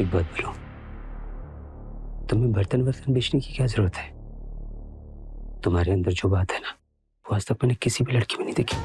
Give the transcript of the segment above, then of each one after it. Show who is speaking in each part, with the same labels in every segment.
Speaker 1: एक बात बोलो, तुम्हें बर्तन वर्तन बेचने की क्या जरूरत है? तुम्हारे अंदर जो बात है ना, वो आज तक मैंने किसी भी लड़की में नहीं देखी।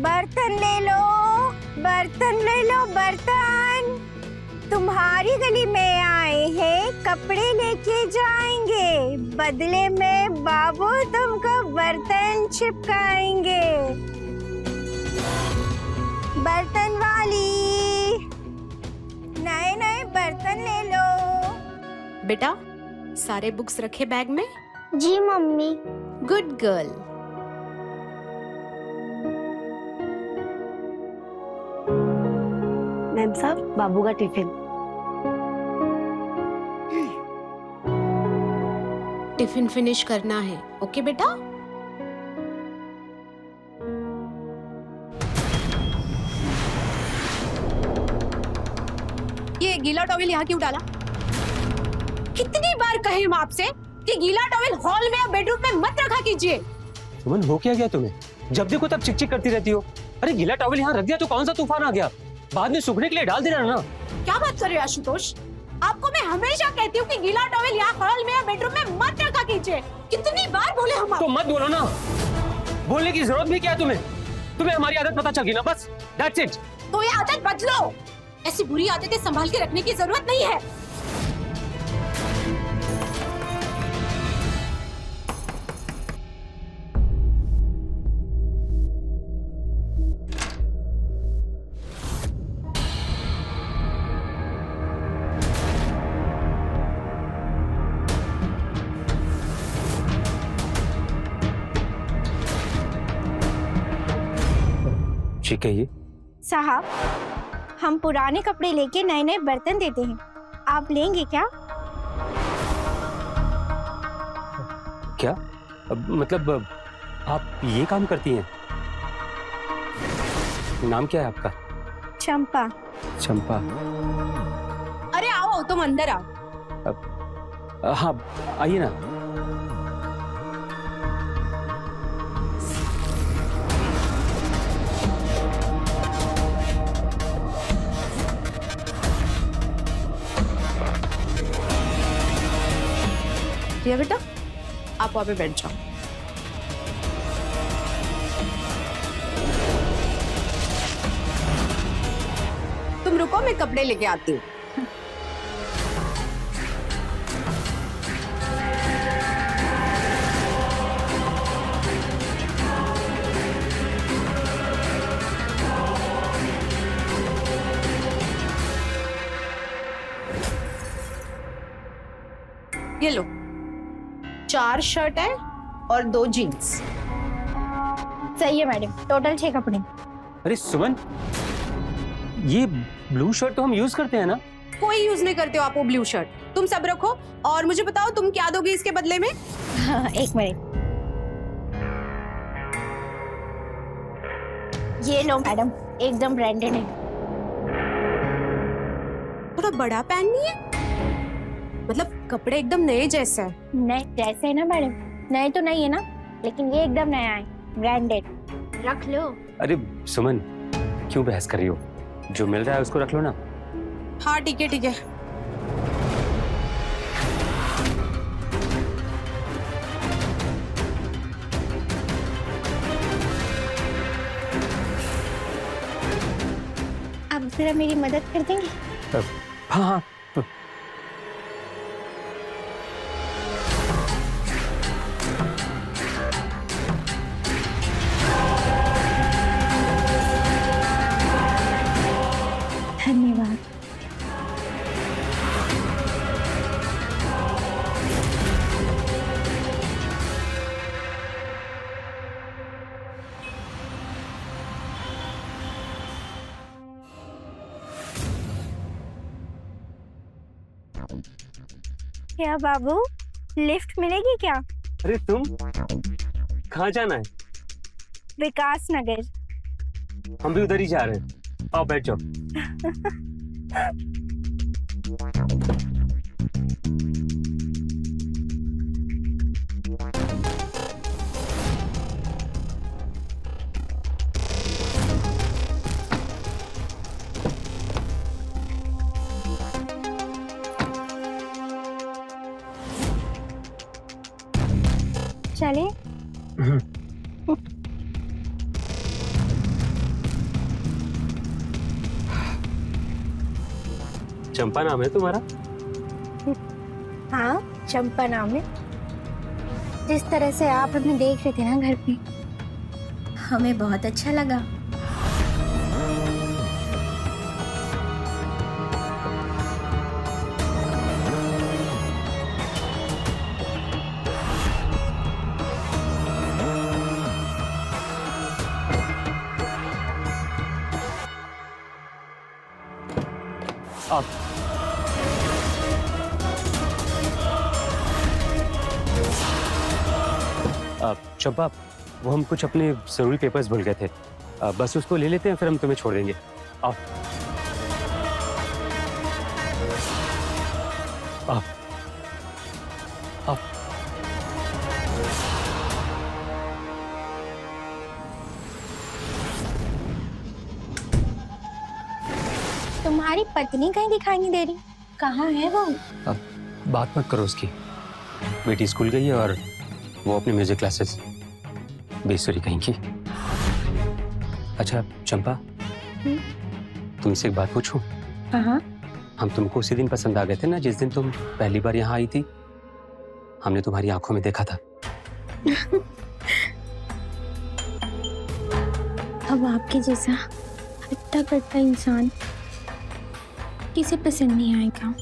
Speaker 2: बर्तन ले लो, बर्तन ले लो, बर्तन। तुम्हारी गली में आए हैं, कपड़े लेके जाएंगे, बदले में बाबू तुमको बर्तन चिपकाएंगे। बर्तन वाली, नए नए बर्तन ले लो।
Speaker 3: बेटा, सारे बुक्स रखे बैग में?
Speaker 2: जी मम्मी।
Speaker 3: Good girl.
Speaker 2: मैम साहब, बाबू का टिफिन।
Speaker 3: टिफिन फिनिश करना है, ओके बेटा? ये गीला टॉवेल यहाँ क्यों डाला? कितनी बार कहे हम आपसे कि गीला टॉवेल हॉल में या बेडरूम में मत रखा कीजिए।
Speaker 1: सुमन, हो क्या गया तुम्हें? जब देखो तब चिक चिक करती रहती हो। अरे गीला टॉवल यहाँ रख दिया तो कौन सा तूफान आ गया? बाद में सूखने के लिए डाल देना ना।
Speaker 3: क्या बात कर रहे हो आशुतोष? आपको मैं हमेशा कहती हूँ कि गीला टॉवेल यहाँ हॉल में या बेडरूम में मत रखा कीजिए। कितनी बार बोले हम
Speaker 1: तो मत बोलो ना। बोलने की जरूरत भी क्या है तुम्हें? तुम्हें हमारी आदत पता चल गई ना, बस दैट्स इट।
Speaker 3: तो ये आदत बदलो। ऐसी बुरी आदतें संभाल के रखने की जरूरत नहीं है।
Speaker 1: ठीक है। ये
Speaker 2: साहब, हम पुराने कपड़े लेके नए नए बर्तन देते हैं, आप लेंगे क्या?
Speaker 1: क्या मतलब आप ये काम करती हैं? नाम क्या है आपका?
Speaker 2: चंपा।
Speaker 1: चंपा।
Speaker 3: अरे आओ, तुम अंदर आओ।
Speaker 1: हाँ आइए ना।
Speaker 3: रिया बेटा, आप वहाँ पे बैठ जाओ। तुम रुको, मैं कपड़े लेके आती हूँ। ये लो, 4 शर्ट है और 2 जीन्स।
Speaker 2: सही है मैडम, टोटल 6 कपड़े।
Speaker 1: अरे सुमन, ये ब्लू शर्ट तो हम यूज करते हैं ना?
Speaker 3: कोई यूज नहीं करते हो आप वो ब्लू शर्ट। तुम सब रखो और मुझे बताओ तुम क्या दोगे इसके बदले में?
Speaker 2: हाँ, एक मिनट। ये लो मैडम, एकदम ब्रांडेड है।
Speaker 3: थोड़ा बड़ा पहन नहीं है? मतलब कपड़े एकदम नए जैसे है।
Speaker 2: नए जैसे है ना मैडम, नए तो नहीं है ना, लेकिन ये एकदम नया है, ब्रांडेड। रख लो।
Speaker 1: अरे सुमन, क्यों बहस कर रही हो? जो मिल रहा है उसको रख लो ना।
Speaker 3: हाँ ठीक है ठीक है।
Speaker 2: आप जरा मेरी मदद कर देंगे?
Speaker 1: हाँ हाँ।
Speaker 2: धन्यवाद। क्या बाबू, लिफ्ट मिलेगी क्या?
Speaker 1: अरे तुम कहाँ जाना है?
Speaker 2: विकास नगर।
Speaker 1: हम भी उधर ही जा रहे हैं, आओ बैठ जाओ।
Speaker 2: चले।
Speaker 1: चंपा नाम है तुम्हारा?
Speaker 2: हाँ, चंपा नाम है। जिस तरह से आप हमें देख रहे थे ना घर पे, हमें बहुत अच्छा लगा।
Speaker 1: आप चंपा, वो हम कुछ अपने जरूरी पेपर्स भूल गए थे, बस उसको ले लेते हैं, फिर हम तुम्हें छोड़ देंगे। आओ आओ आओ।
Speaker 2: तुम्हारी पत्नी कहीं दिखाई नहीं दे रही, कहाँ है वो?
Speaker 1: बात मत करो उसकी, बेटी स्कूल गई है और वो अपने म्यूजिक क्लासेस। बेसुरी कहीं की। अच्छा चंपा, तुमसे एक बात पूछूं?
Speaker 2: हाँ।
Speaker 1: हम तुमको उसी दिन पसंद आ गए थे ना, जिस दिन तुम पहली बार यहाँ आई थी। हमने तुम्हारी आंखों में देखा था।
Speaker 2: अब आपके जैसा हट्टा कट्टा इंसान किसे पसंद नहीं आएगा?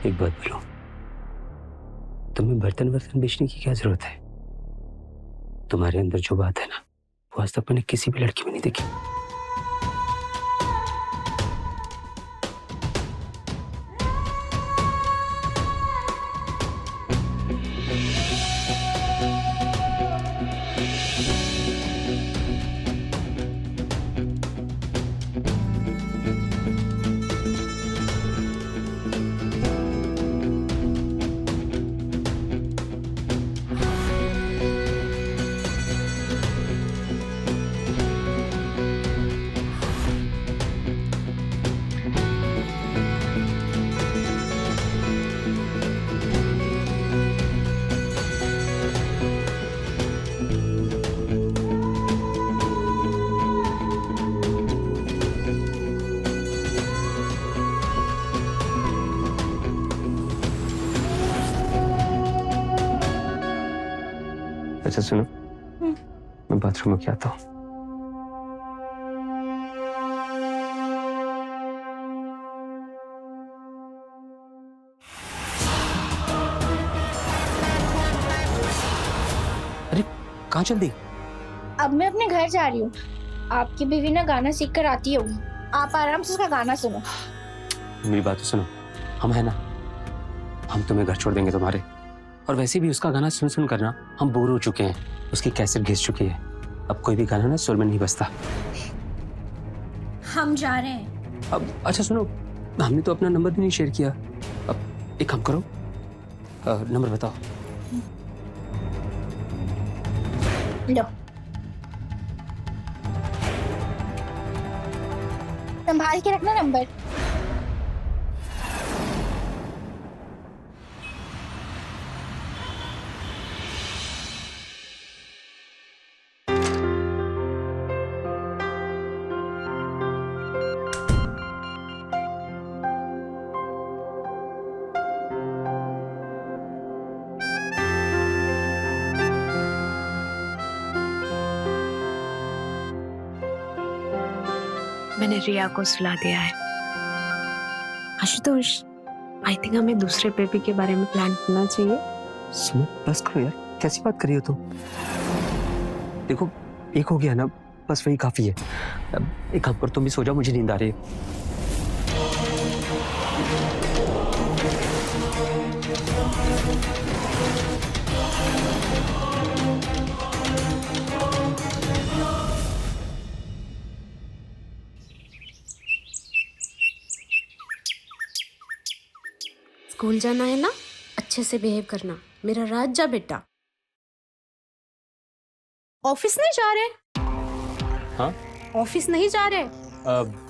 Speaker 1: एक बात बोलो, तुम्हें बर्तन वर्तन बेचने की क्या जरूरत है? तुम्हारे अंदर जो बात है ना, वो आज तक मैंने किसी भी लड़की में नहीं देखी। अच्छा सुनो, मैं बाथरूम में आता हूँ। अरे कहाँ चल दी?
Speaker 2: अब मैं अपने घर जा रही हूँ। आपकी बीवी ना गाना सीख कर आती होगी, आप आराम से उसका गाना सुनो।
Speaker 1: मेरी बात तो सुनो, हम है ना, हम तुम्हें घर छोड़ देंगे तुम्हारे। और वैसे भी उसका गाना सुन सुन करना हम बोर हो चुके हैं, उसकी कैसेट घिस चुकी है। अब कोई भी गाना ना सुर में नहीं बजता।
Speaker 2: हम जा रहे हैं।
Speaker 1: अब अच्छा सुनो, हमने तो अपना नंबर भी नहीं शेयर किया। अब एक काम करो, नंबर बताओ।
Speaker 2: लो, संभाल के रखना नंबर।
Speaker 3: मैंने रिया को सुला दिया है। आशुतोष, आई थिंक हमें दूसरे बेबी के बारे में प्लान करना चाहिए।
Speaker 1: सुनो बस करो यार, कैसी बात कर रही हो तुम? देखो एक हो गया ना, बस वही काफी है। अब एक काम करो, तुम भी सो जाओ, मुझे नींद आ रही है।
Speaker 3: स्कूल जाना है ना, अच्छे से बिहेव करना, मेरा राजा बेटा। ऑफिस नहीं जा रहे?
Speaker 1: हाँ
Speaker 3: ऑफिस नहीं जा रहे?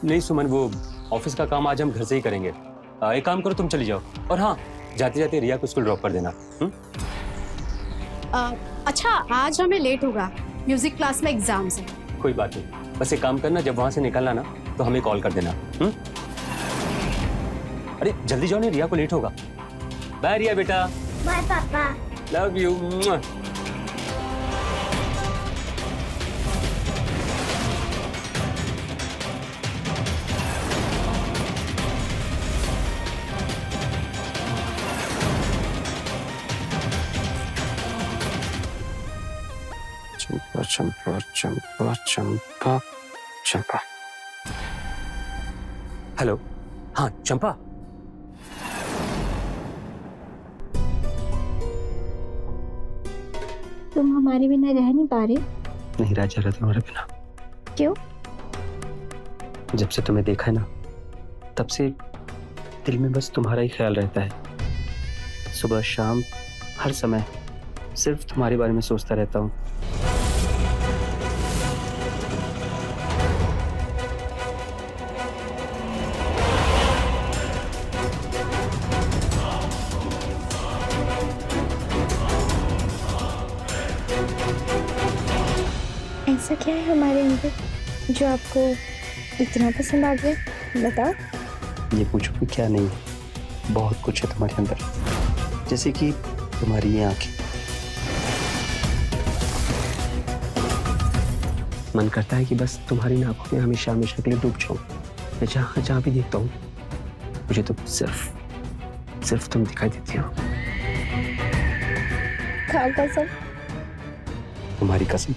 Speaker 1: नहीं सुमन, वो ऑफिस का काम आज हम घर से ही करेंगे। एक काम करो, तुम चली जाओ। और हाँ, जाते जाते रिया को स्कूल ड्रॉप कर देना।
Speaker 3: अच्छा, आज हमें लेट होगा, म्यूजिक क्लास में एग्जाम्स है।
Speaker 1: कोई बात नहीं, बस एक काम करना, जब वहां से निकलना ना तो हमें कॉल कर देना। अरे जल्दी जाओ, नहीं रिया को लेट होगा। बाय रिया बेटा।
Speaker 2: बाय पापा।
Speaker 1: Love you. Champa Champa Champa Champa Champa. Hello, हाँ चंपा।
Speaker 2: तुम हमारे बिना रह नहीं पा रहे?
Speaker 1: नहीं रह जा रहा तुम्हारे बिना।
Speaker 2: क्यों?
Speaker 1: जब से तुम्हें देखा है ना, तब से दिल में बस तुम्हारा ही ख्याल रहता है। सुबह शाम हर समय सिर्फ तुम्हारे बारे में सोचता रहता हूँ।
Speaker 2: ऐसा क्या है हमारे अंदर जो आपको इतना पसंद आ गया? बताओ।
Speaker 1: ये पूछो कि क्या नहीं है, बहुत कुछ है तुम्हारे अंदर। जैसे कि तुम्हारी ये आंखें, मन करता है कि बस तुम्हारी आंखों में हमेशा हमेशा के लिए डूब जाऊं। मैं जहाँ जहाँ भी देखता हूँ, मुझे तो सिर्फ तुम दिखाई देती हो।
Speaker 2: खाओ कसम।
Speaker 1: तुम्हारी कसम।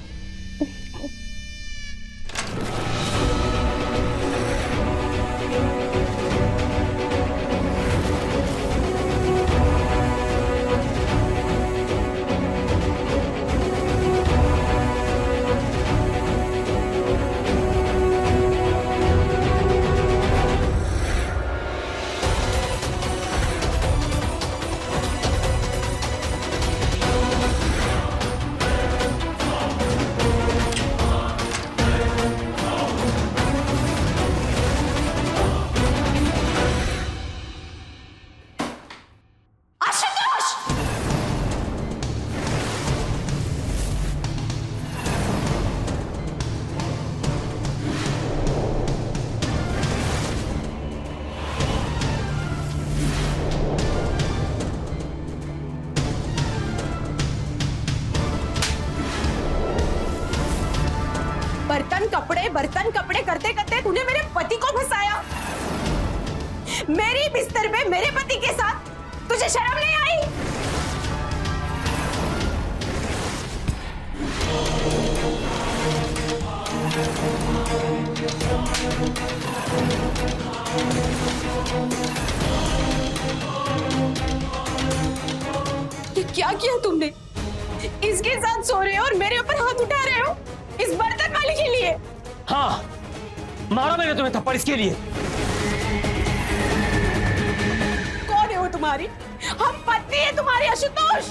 Speaker 3: में बर्तन कपड़े करते करते तूने मेरे पति को फंसाया। मेरी बिस्तर पे मेरे पति के साथ, तुझे शर्म नहीं आई? ये क्या किया तुमने? इसके साथ सो रहे हो और मेरे ऊपर हाथ उठा रहे हो इस बर्तन वाली के लिए?
Speaker 1: हाँ, मारा मैंने तुम्हें थप्पड़ इसके लिए।
Speaker 3: कौन है वो तुम्हारी? हम पत्नी है तुम्हारी आशुतोष।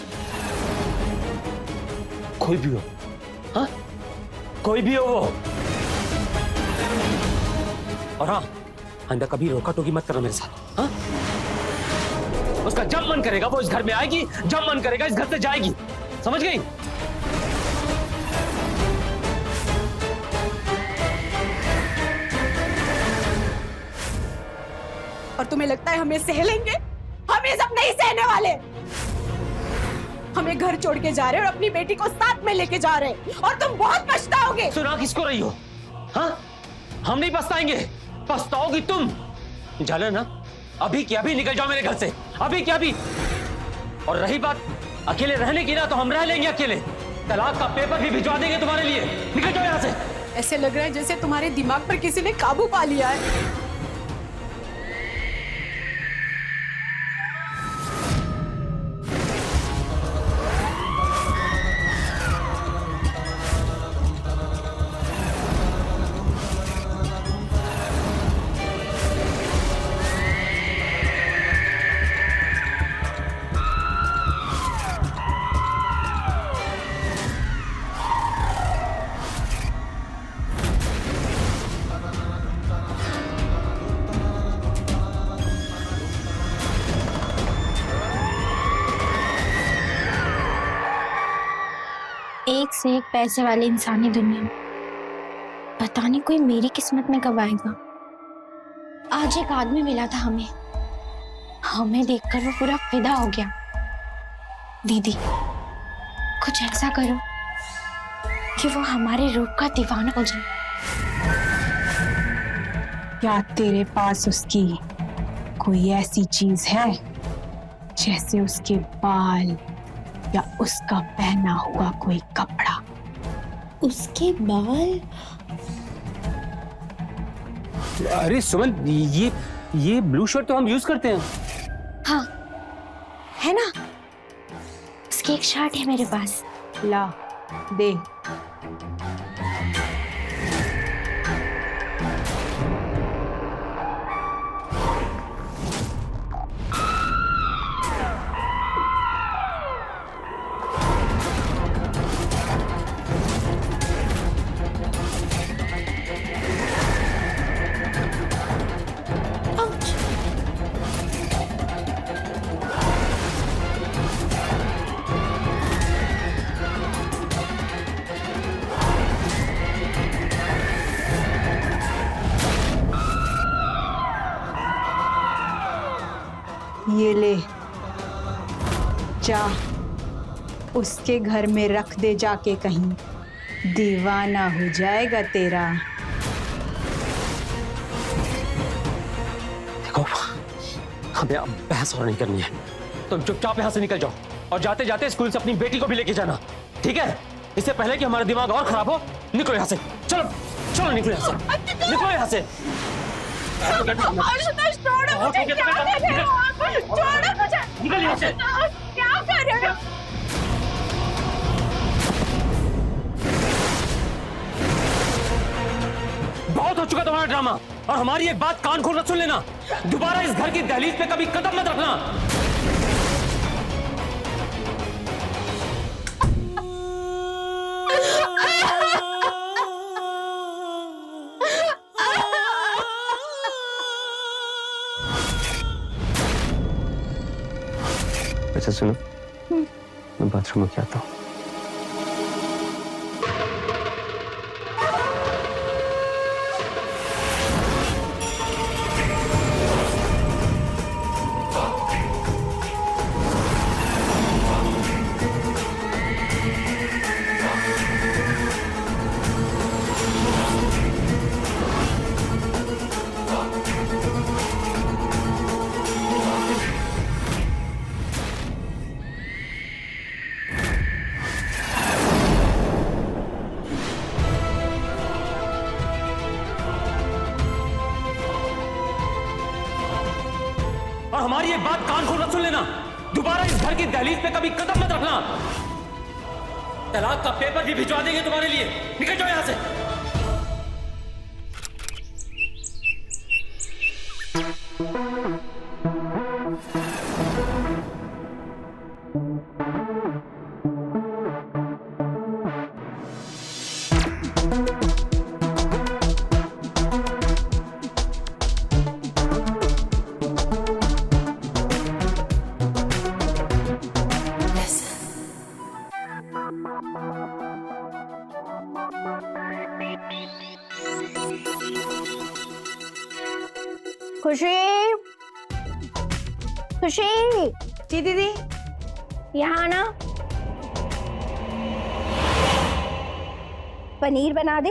Speaker 1: कोई भी हो, हाँ, कोई भी हो वो। और हाँ, अंदर कभी रोका टोकी मत करना मेरे साथ। हाँ, उसका जब मन करेगा वो इस घर में आएगी, जब मन करेगा इस घर से जाएगी, समझ गई?
Speaker 3: और तुम्हें लगता है हम ये सह लेंगे? हम ये सब नहीं सहने वाले। हमें घर छोड़ के जा रहे हैं और अपनी बेटी को साथ में लेके जा रहे हैं, और तुम बहुत पछताओगे।
Speaker 1: सुना किसको रही हो? हाँ, हम नहीं पछताएंगे, पछताओगी तुम। जाना ना, अभी की अभी निकल जाओ मेरे घर से, अभी की अभी। और रही बात अकेले रहने की ना, तो हम रह लेंगे अकेले। तलाक का पेपर भी भिजवा देंगे तुम्हारे लिए। निकल जाओ यहाँ से।
Speaker 3: ऐसे लग रहा है जैसे तुम्हारे दिमाग पर किसी ने काबू पा लिया है।
Speaker 2: एक से एक पैसे वाली इंसानी दुनिया में पता नहीं कोई मेरी किस्मत में कब आएगा। आज एक आदमी मिला था हमें देखकर वो पूरा फिदा हो गया। दीदी, कुछ ऐसा करो कि वो हमारे रूप का दीवाना हो जाए।
Speaker 4: क्या तेरे पास उसकी कोई ऐसी चीज है, जैसे उसके बाल या उसका पहना हुआ कोई कपड़ा?
Speaker 2: उसके बाल?
Speaker 1: अरे सुमन, ये ब्लू शर्ट तो हम यूज करते हैं।
Speaker 2: हाँ, है ना? उसकी एक शर्ट है मेरे पास।
Speaker 4: ला दे। ये ले, जा उसके घर में रख दे जाके, कहीं दीवाना हो जाएगा तेरा।
Speaker 1: देखो, हमें अब बहस और नहीं करनी है। तुम चुपचाप यहाँ से निकल जाओ, और जाते जाते स्कूल से अपनी बेटी को भी लेके जाना, ठीक है? इससे पहले कि हमारा दिमाग और खराब हो। निकलो यहाँ से, चलो चलो, निकलो यहाँ से, निकलो यहाँ से।
Speaker 3: आशुतोष, छोड़ो मुझे। क्या कर रहे हो आप? छोड़ो मुझे।
Speaker 1: निकल यहाँ से।
Speaker 3: क्या कर रहे हो?
Speaker 1: बहुत हो चुका तुम्हारा ड्रामा, और हमारी एक बात कान खोलकर सुन लेना, दोबारा इस घर की दहलीज पे कभी कदम मत रखना। अच्छा सुनो, मैं बाथरूम में आता हूँ। एक बात कान खोलकर सुन लेना, दोबारा इस घर की दहलीज पे कभी कदम मत रखना। तलाक का पेपर भी भिजवा देंगे तुम्हारे लिए। निकल जाओ यहां से।
Speaker 2: खुशी, खुशी,
Speaker 3: जी दीदी।
Speaker 2: यहाँ ना पनीर बना दे,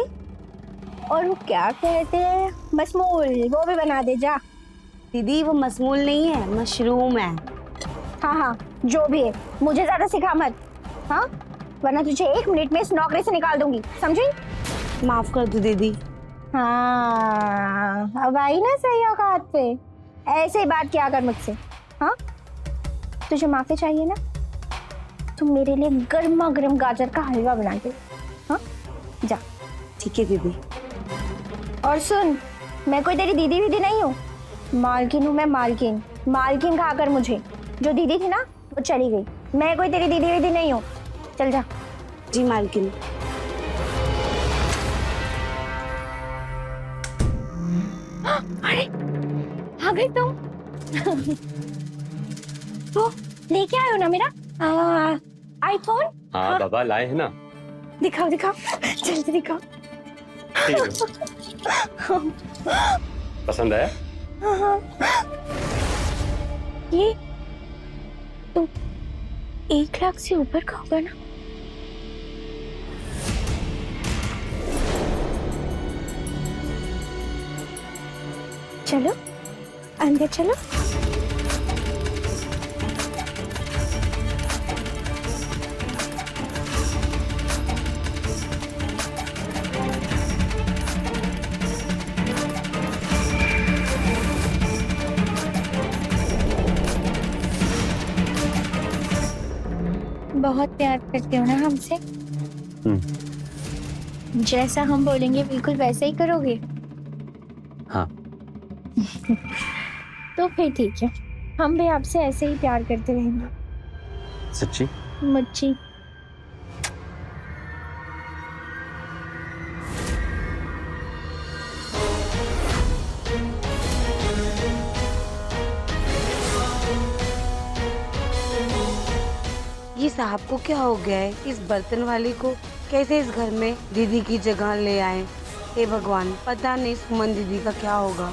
Speaker 2: और वो क्या कहते हैं मसमूल, वो भी बना दे जा।
Speaker 5: दीदी वो मसमूल नहीं है, मशरूम है।
Speaker 2: हाँ हाँ, जो भी है, मुझे ज्यादा सिखा मत, हाँ, वरना तुझे 1 मिनट में इस नौकरी से निकाल दूंगी, समझी?
Speaker 5: माफ कर दो दीदी।
Speaker 2: हाँ, अब आई ना सही औकात पे, ऐसे ही बात किया कर मुझसे। हाँ, तुझे माफी चाहिए ना, तुम मेरे लिए गर्मा गर्म गाजर का हलवा बना दे। हाँ, जा।
Speaker 5: ठीक है दीदी।
Speaker 2: और सुन, मैं कोई तेरी दीदी वीदी नहीं हूँ, मालकिन हूँ मैं, मालकिन। मालकिन खाकर मुझे, जो दीदी थी ना वो चली गई, मैं कोई तेरी दीदी वीदी नहीं हूँ, चल जा।
Speaker 5: जी मालकिन।
Speaker 2: अरे आ गई तुम। वो लेके आए हो ना मेरा आईफोन?
Speaker 1: हाँ बाबा लाए हैं ना।
Speaker 2: दिखाओ दिखाओ, जल्दी दिखाओ।
Speaker 1: पसंद आया?
Speaker 2: हाँ। ये तो 1 लाख से ऊपर का होगा ना? चलो अंदर चलो। बहुत प्यार करते हो ना हमसे? जैसा हम बोलेंगे बिल्कुल वैसा ही करोगे?
Speaker 1: हाँ।
Speaker 2: तो फिर ठीक है, हम भी आपसे ऐसे ही प्यार करते रहेंगे।
Speaker 1: सच्ची?
Speaker 2: मुच्ची।
Speaker 5: ये साहब को क्या हो गया है? इस बर्तन वाली को कैसे इस घर में दीदी की जगह ले आए? हे भगवान, पता नहीं सुमन दीदी का क्या होगा।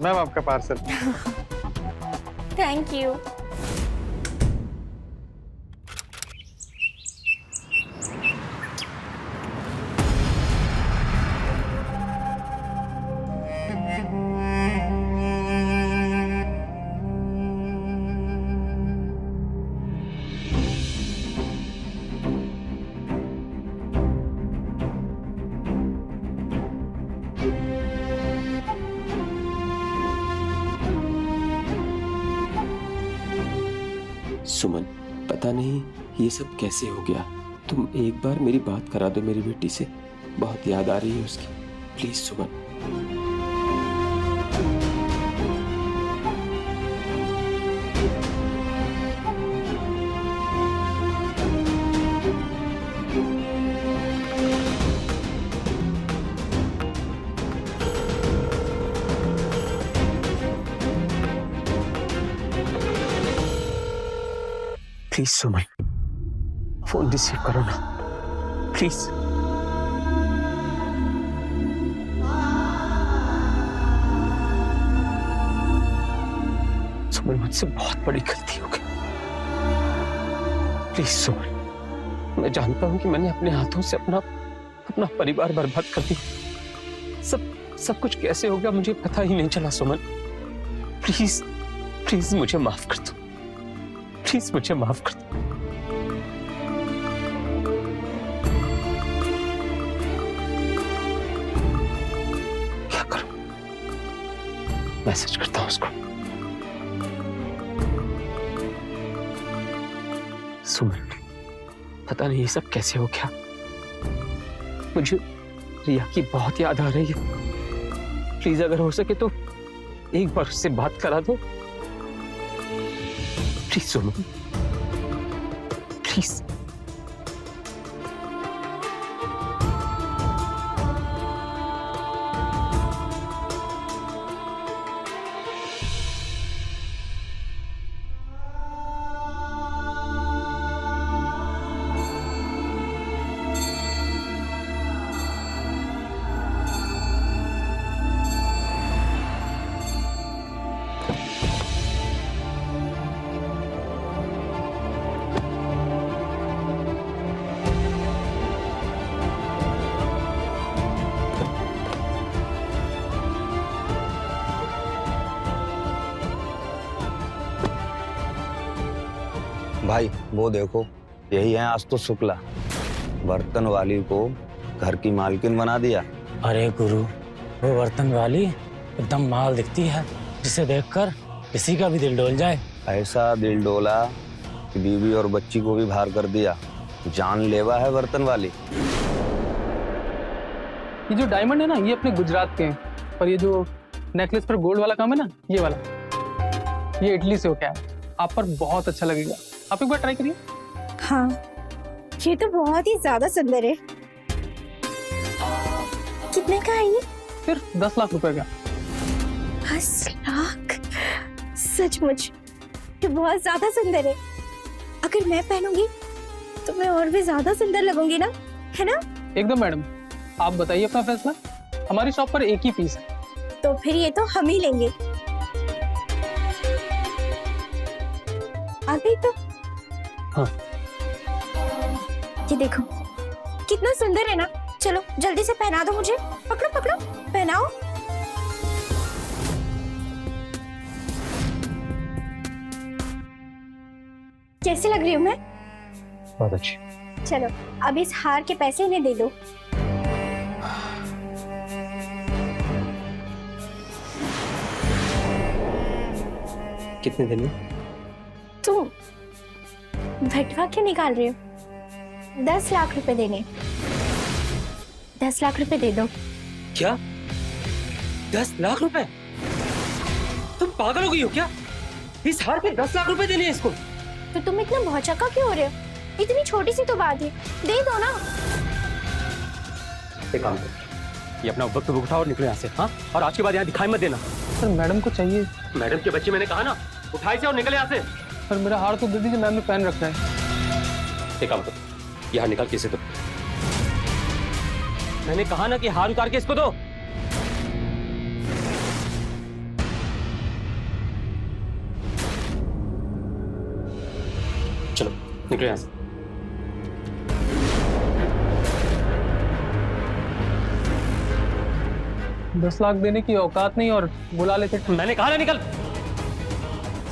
Speaker 6: मैम आपका पार्सल।
Speaker 2: Thank you.
Speaker 7: सुमन, पता नहीं ये सब कैसे हो गया। तुम एक बार मेरी बात करा दो मेरी बेटी से, बहुत याद आ रही है उसकी। Please Suman.
Speaker 1: Please Suman, phone receive करो ना, प्लीज। सुमन, मुझसे बहुत बड़ी गलती हो गई। प्लीज सुमन, मैं जानता हूं कि मैंने अपने हाथों से अपना परिवार बर्बाद कर दिया। सब कुछ कैसे हो गया मुझे पता ही नहीं चला। सुमन, प्लीज प्लीज मुझे माफ कर दो, प्लीज मुझे माफ कर दो। क्या करूं? मैसेज करता हूं उसको। सुमन, पता नहीं ये सब कैसे हो गया। मुझे रिया की बहुत याद आ रही है। प्लीज अगर हो सके तो एक बार उससे बात करा दो। Please Suman, please.
Speaker 8: भाई वो देखो, यही है आज तो शुक्ला, बर्तन वाली को घर की मालकिन बना दिया।
Speaker 9: अरे गुरु, वो बर्तन वाली एकदम माल दिखती है, जिसे देखकर किसी का भी दिल डोल जाए।
Speaker 8: ऐसा दिल डोला कि बीवी और बच्ची को भी बाहर कर दिया। जानलेवा है बर्तन वाली।
Speaker 6: ये जो डायमंड है ना, ये अपने गुजरात के हैं, और ये जो नेकलेस पर गोल्ड वाला काम है ना, ये वाला, ये इटली से होके आया। आप पर बहुत अच्छा लगेगा, आप एक बार ट्राई करिए।
Speaker 2: हाँ, ये तो बहुत ही ज्यादा सुंदर है। कितने का है ये?
Speaker 6: सिर्फ 10 लाख रुपए का।
Speaker 2: 10 लाख? सचमुच ये बहुत ज्यादा सुंदर है। अगर मैं पहनूंगी तो मैं और भी ज्यादा सुंदर लगूंगी ना, है ना?
Speaker 6: एकदम मैडम, आप बताइए अपना फैसला। हमारी शॉप पर एक ही पीस है।
Speaker 2: तो फिर ये तो हम ही लेंगे। आ गई तो?
Speaker 1: हाँ।
Speaker 2: ये देखो कितना सुंदर है ना। चलो जल्दी से पहना दो मुझे। पकड़ो पकड़ो, पहनाओ। कैसी लग रही हूँ मैं?
Speaker 1: बहुत अच्छी।
Speaker 2: चलो अब इस हार के पैसे इन्हें दे दो।
Speaker 1: कितने दिन में?
Speaker 2: तुम भटवा क्यों निकाल रहे हो? 10 लाख रुपए देने। 10 लाख रुपए दे दो।
Speaker 1: क्या? 10 लाख रुपए? तुम पागल हो गई हो क्या? इस हार पे 10 लाख रुपए देने हैं इसको?
Speaker 2: तो तुम इतना भौचक्का क्यों हो रहे हो? इतनी छोटी सी तो बात है, दे दो ना।
Speaker 1: एक काम करो, ये अपना वक्त उठाओ और निकलो यहाँ से। हाँ, और आज के बाद यहाँ दिखाई मत देना।
Speaker 6: सर मैडम को चाहिए।
Speaker 1: मैडम के बच्चे, मैंने कहा ना, उठाई से और निकले यहाँ से।
Speaker 6: सर मेरा हार तो दे दीजिए, मैम ने पहन रखा है।
Speaker 1: एक काम करो, ये हार निकाल के इसे दो। मैंने कहा ना कि हार उतार के इसको दो। चलो निकलो यहाँ से।
Speaker 6: 10 लाख देने की औकात नहीं और बुला लेते।
Speaker 1: मैंने कहा ना निकल।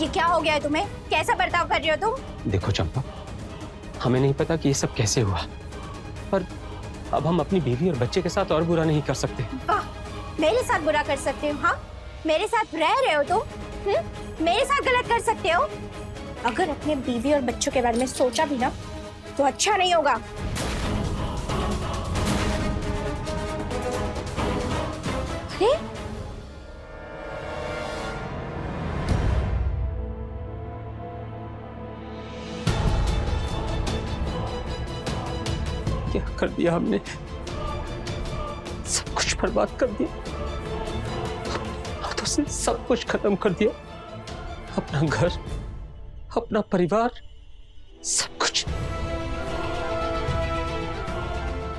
Speaker 2: ये क्या हो गया है तुम्हें? कैसा बर्ताव कर रहे हो तुम?
Speaker 1: देखो चंपा, हमें नहीं पता कि ये सब कैसे हुआ, पर अब हम अपनी बीवी और बच्चे के साथ और बुरा नहीं कर सकते।
Speaker 2: वाह, मेरे साथ बुरा कर सकते हो? हाँ, मेरे साथ रह रहे हो तुम? मेरे साथ गलत कर सकते हो? अगर अपने बीवी और बच्चों के बारे में सोचा भी ना तो अच्छा नहीं होगा। अरे
Speaker 1: क्या कर दिया हमने? सब कुछ बर्बाद कर दिया, हाथों से सब कुछ खत्म कर दिया, अपना घर, अपना परिवार, सब कुछ।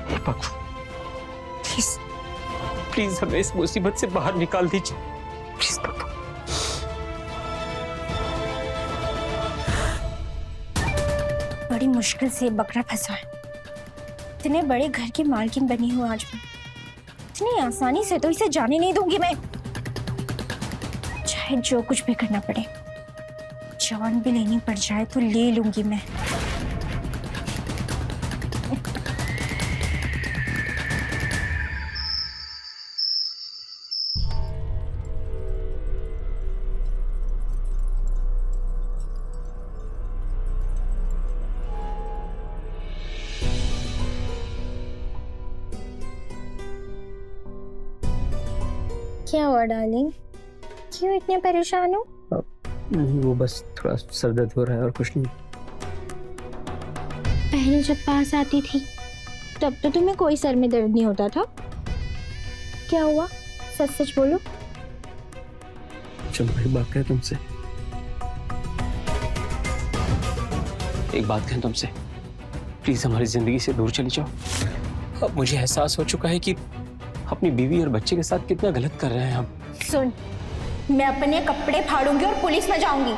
Speaker 1: हे भगवान, प्लीज प्लीज हमें इस मुसीबत से बाहर निकाल दीजिए, प्लीज भगवान।
Speaker 2: बड़ी मुश्किल से बकरा फंसा है। इतने बड़े घर की मालकिन बनी हूँ आज मैं, इतनी आसानी से तो इसे जाने नहीं दूंगी मैं। चाहे जो कुछ भी करना पड़े, जान भी लेनी पड़ जाए तो ले लूंगी मैं। क्या हुआ डार्लिंग? क्यों इतने परेशान हो?
Speaker 1: वो बस थोड़ा सर दर्द हो रहा है और कुछ नहीं।
Speaker 2: पहले जब पास आती थी तब तो तुम्हें कोई सर में दर्द नहीं होता था। क्या हुआ? सच सच बोलो।
Speaker 1: चलो एक बात कहें तुमसे, एक बात कहें तुमसे, प्लीज हमारी जिंदगी से दूर चली जाओ। अब मुझे एहसास हो चुका है कि अपनी बीवी और बच्चे के साथ कितना गलत कर रहे हैं हम।
Speaker 2: सुन, मैं अपने कपड़े फाड़ूंगी और पुलिस में जाऊंगी।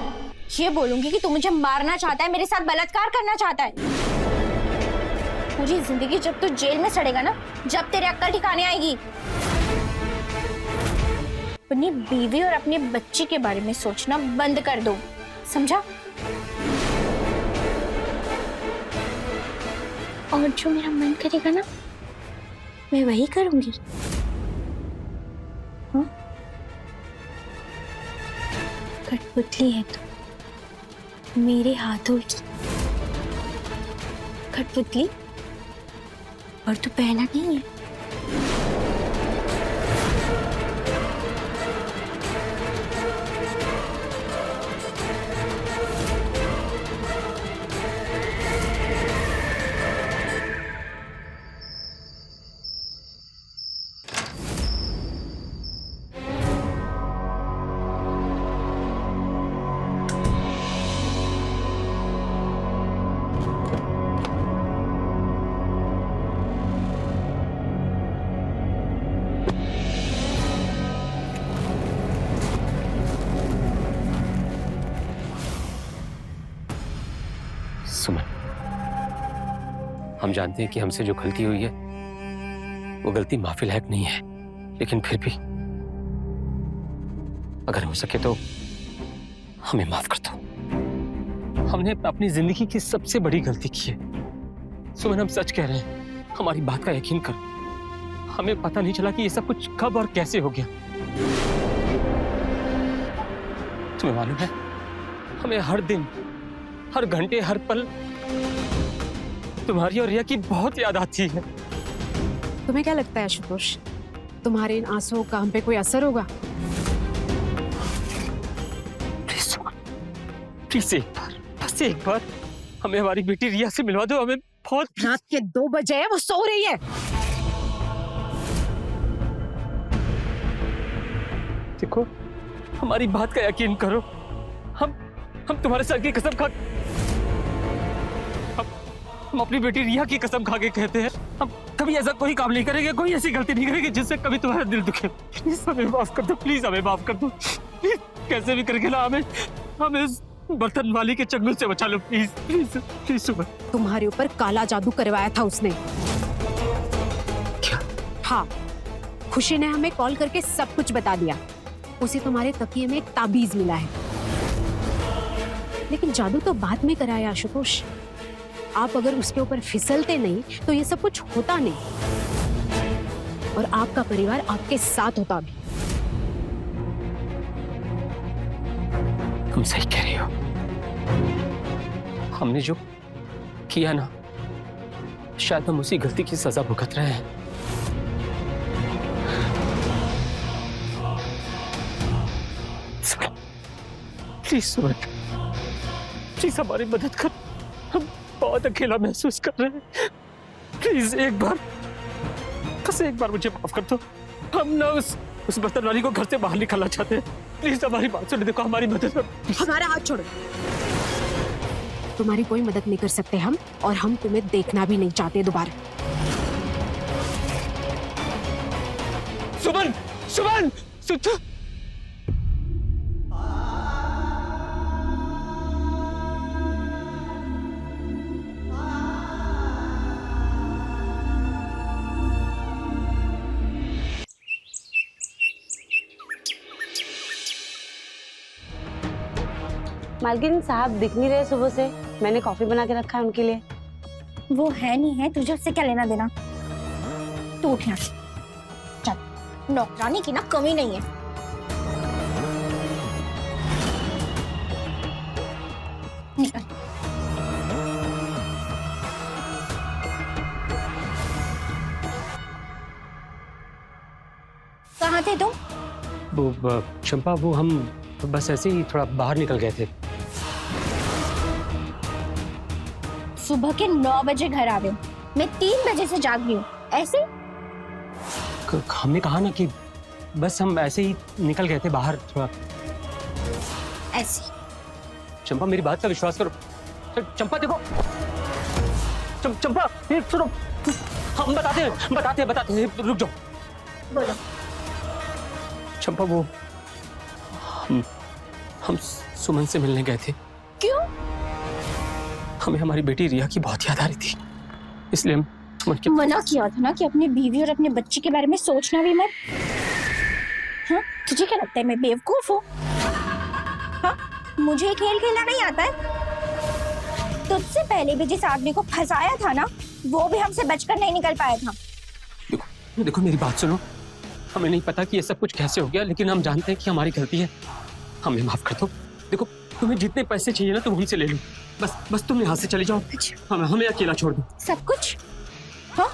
Speaker 2: ये बोलूंगी कि तू मुझे मारना चाहता है, मेरे साथ बलात्कार करना चाहता है। पूरी जिंदगी जब तू जेल में सड़ेगा ना, जब तेरे अक्ल ठिकाने आएगी। अपनी बीवी और अपने बच्चे के बारे में सोचना बंद कर दो, समझा? और जो मेरा मन करेगा ना, मैं वही करूंगी। हाँ? कठपुतली है तू, मेरे हाथों की कठपुतली, और तू पहला नहीं है।
Speaker 1: सुमन, हम जानते हैं कि हमसे जो गलती हुई है वो गलती माफी लायक नहीं है, लेकिन फिर भी अगर हो सके तो हमें माफ कर दो। हमने अपनी जिंदगी की सबसे बड़ी गलती की है। सुमन, हम सच कह रहे हैं, हमारी बात का यकीन करो। हमें पता नहीं चला कि ये सब कुछ कब और कैसे हो गया। तुम्हें मालूम है, हमें हर दिन, हर घंटे, हर पल तुम्हारी और रिया की बहुत याद आती है।
Speaker 3: तुम्हें क्या लगता है आशुतोष, तुम्हारे इन आंसुओं का हम पे कोई असर होगा?
Speaker 1: प्लीज एक बार, बस एक बार हमें हमारी बेटी रिया से मिलवा दो। हमें बहुत
Speaker 3: रात के 2 बजे है, वो सो रही है।
Speaker 1: देखो, हमारी बात का यकीन करो। हम तुम्हारे सर की कसम खा, हम अपनी बेटी रिया की कसम खा के कहते हैं, हम कभी ऐसा कोई काम नहीं करेंगे, कोई ऐसी गलती नहीं करेंगे जिससे कभी तुम्हारा दिल दुखे। प्लीज हमें माफ कर दो, प्लीज हमें माफ कर दो। कैसे भी करके ना हमें बर्तन वाली के चंगुल से बचा लो प्लीज प्लीज प्लीज सुमन।
Speaker 3: तुम्हारे ऊपर काला जादू करवाया था उसने।
Speaker 1: क्या?
Speaker 3: हाँ, खुशी ने हमें कॉल करके सब कुछ बता दिया। उसे तुम्हारे तकिए में एक ताबीज मिला है। लेकिन जादू तो बाद में कराया आशुतोष। आप अगर उसके ऊपर फिसलते नहीं तो ये सब कुछ होता नहीं, और आपका परिवार आपके साथ होता भी।
Speaker 1: तुम सही कह रही हो। हमने जो किया ना, शायद हम उसी गलती की सजा भुगत रहे हैं। प्लीज सुमन, प्लीज हमारी मदद कर। हम बहुत अकेला महसूस कर रहे हैं। प्लीज एक बार, बस एक बार मुझे माफ कर दो। हम ना उस बर्तन वाली को घर से बाहर निकालना चाहते हैं। प्लीज हमारी बात सुन, देखो हमारी मदद कर।
Speaker 3: हमारा हाथ छोड़ो। तुम्हारी कोई मदद नहीं कर सकते हम, और हम तुम्हें देखना भी नहीं चाहते दोबारा।
Speaker 1: सुमन, सुमन, सुन।
Speaker 5: मालकिन साहब दिख नहीं रहे सुबह से। मैंने कॉफी बना के रखा है उनके लिए।
Speaker 2: वो है नहीं है, तुझे उससे क्या लेना देना। तू उठ यहाँ से, चल। नौकरानी की ना कमी नहीं है। निकल। कहाँ थे तुम?
Speaker 1: वो चंपा, वो हम बस ऐसे ही थोड़ा बाहर निकल गए थे।
Speaker 2: सुबह के 9 बजे घर आ गए। मैं 3 बजे से जाग रही हूँ। ऐसे
Speaker 1: हमने कहा ना कि बस हम ऐसे ही निकल गए थे बाहर थोड़ा।
Speaker 2: ऐसे
Speaker 1: चंपा, मेरी बात का विश्वास करो। चंपा देखो, चंपा ये सुनो, हम बताते हैं, रुक जाओ।
Speaker 2: बोलो।
Speaker 1: चंपा, वो हम सुमन से मिलने गए थे।
Speaker 2: क्यों?
Speaker 1: हमें हमारी बेटी रिया की बहुत याद आ रही थी, इसलिए हम सुमन के।
Speaker 2: मना किया था ना कि अपनी बीवी और अपने बच्चे के बारे में सोचना भी मत। हाँ, तुझे क्या लगता है मैं बेवकूफ हूँ? हाँ, मुझे खेल खेलना नहीं आता है। तुझसे पहले भी जिस आदमी को फंसाया था ना, वो भी हमसे बचकर नहीं निकल पाया था।
Speaker 1: देखो मेरी बात सुनो। हमें नहीं पता कि ये सब कुछ कैसे हो गया, लेकिन हम जानते हैं कि हमारी गलती है। हमें माफ कर दो। देखो, तुम्हें जितने पैसे चाहिए ना तुम हमसे ले लो। बस तुम यहाँ से चले जाओ। हमें अकेला छोड़ दो।
Speaker 2: सब कुछ? हाँ,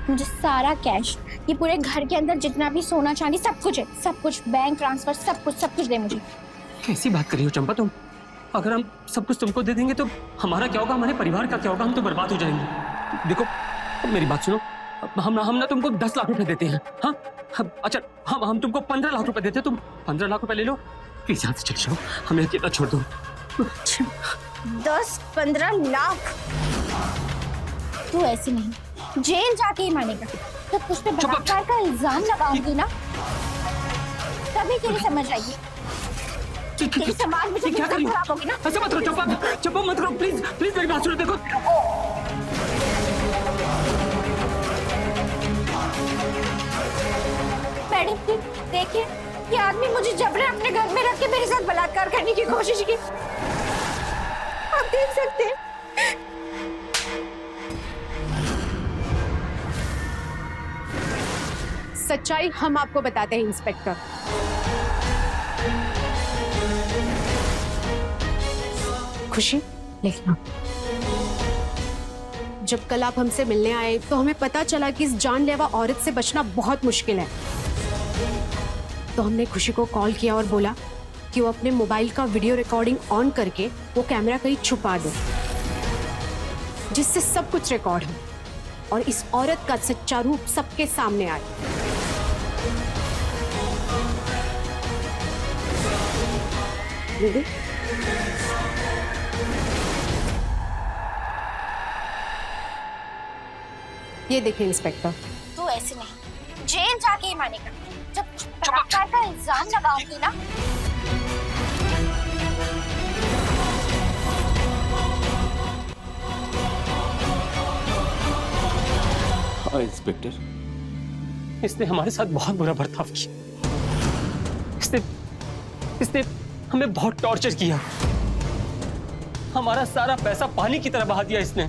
Speaker 2: मुझे सारा कैश, ये पूरे घर के अंदर जितना भी सोना चांदी सब कुछ है। सब कुछ, बैंक ट्रांसफर, सब कुछ दे मुझे।
Speaker 1: कैसी बात कर रही हो चंपा तुम? अगर हम सब कुछ तुमको दे देंगे तो हमारा क्या होगा, हमारे परिवार का क्या होगा? हम तो बर्बाद हो जाएंगे। देखो मेरी बात सुनो, हम ना तुमको 10 लाख रुपए देते हैं। हाँ, अच्छा, हम तुमको 15 लाख रुपए देते हैं। तुम 15 लाख रुपए ले लो। प्लीज यहाँ से चले जाओ, हमें अकेला छोड़ दो।
Speaker 2: 10-15 लाख? तू ऐसे नहीं, जेल जाके ही मानेगा। जब तुझ पे बलात्कार का इल्जाम लगाऊंगी ना, तभी तेरी समझ आएगी। तेरी समाज में
Speaker 1: क्या कर रही
Speaker 2: खराब होगी ना।
Speaker 1: ऐसे मत करो चंपा, मत करो प्लीज मेरी बात सुनो। देखो
Speaker 2: मैडम, देखिए, ये आदमी मुझे जबरन अपने घर में रख के मेरे साथ बलात्कार करने की कोशिश की। आप देख सकते हैं।
Speaker 3: सच्चाई हम आपको बताते हैं इंस्पेक्टर। खुशी, देखना, जब कल आप हमसे मिलने आए तो हमें पता चला कि इस जानलेवा औरत से बचना बहुत मुश्किल है। तो हमने खुशी को कॉल किया और बोला कि वो अपने मोबाइल का वीडियो रिकॉर्डिंग ऑन करके वो कैमरा कहीं छुपा दे, जिससे सब कुछ रिकॉर्ड हो और इस औरत का सच्चा रूप सबके सामने आए। दीदी, ये देखिए इंस्पेक्टर।
Speaker 2: तू ऐसे नहीं, जेल जाके ही मानेगा। जब बलात्कार का इल्जाम लगाऊंगी ना,
Speaker 7: हाँ इंस्पेक्टर।
Speaker 1: इसने हमारे साथ बहुत बुरा बर्ताव किया। इसने हमें बहुत टॉर्चर किया। हमारा सारा पैसा पानी की तरह बहा दिया इसने।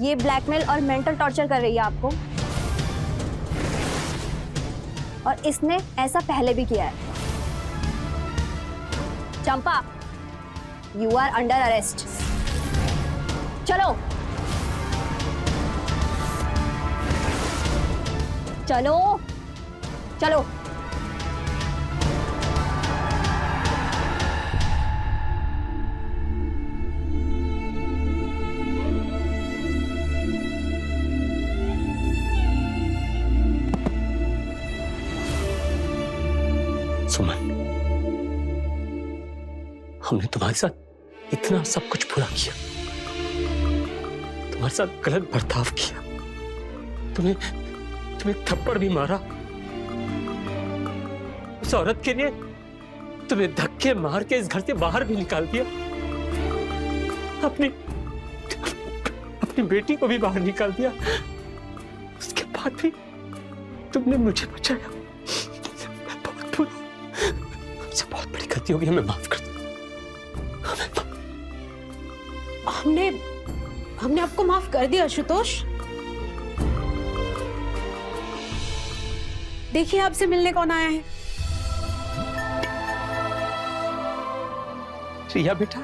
Speaker 2: ये ब्लैकमेल और मेंटल टॉर्चर कर रही है आपको, और इसने ऐसा पहले भी किया है। चंपा, यू आर अंडर अरेस्ट। चलो चलो चलो।
Speaker 1: सुमन, हमने तुम्हारे साथ इतना सब कुछ बुरा किया, तुम्हारे साथ गलत बर्ताव किया, तुम्हें थप्पड़ भी मारा, उस औरत के लिए तुम्हें धक्के मार के इस घर से बाहर भी निकाल दिया, अपनी बेटी को भी बाहर निकाल दिया। उसके बाद भी तुमने मुझे बचाया। मैं बहुत बुरा, मुझसे बहुत बड़ी गलती होगी, हमें माफ कर दो।
Speaker 3: हमने आपको माफ कर दिया आशुतोष। देखिए आपसे मिलने कौन आया है।
Speaker 1: रिया बेटा,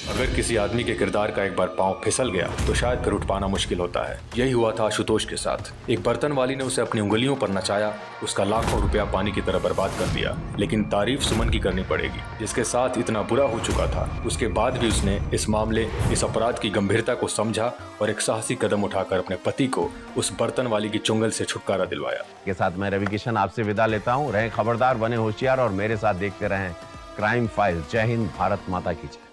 Speaker 10: अगर किसी आदमी के किरदार का एक बार पांव फिसल गया तो शायद फिर उठ पाना मुश्किल होता है। यही हुआ था आशुतोष के साथ। एक बर्तन वाली ने उसे अपनी उंगलियों पर नचाया, उसका लाखों रुपया पानी की तरह बर्बाद कर दिया। लेकिन तारीफ सुमन की करनी पड़ेगी, जिसके साथ इतना बुरा हो चुका था। उसके बाद भी उसने इस मामले, इस अपराध की गंभीरता को समझा और एक साहसी कदम उठाकर अपने पति को उस बर्तन वाली की चुंगल से छुटकारा दिलवाया।
Speaker 11: के साथ मैं रवि किशन आपसे विदा लेता हूँ। रहें खबरदार, बने होशियार और मेरे साथ देखते रहें क्राइम फाइल। जय हिंद, भारत माता की जय।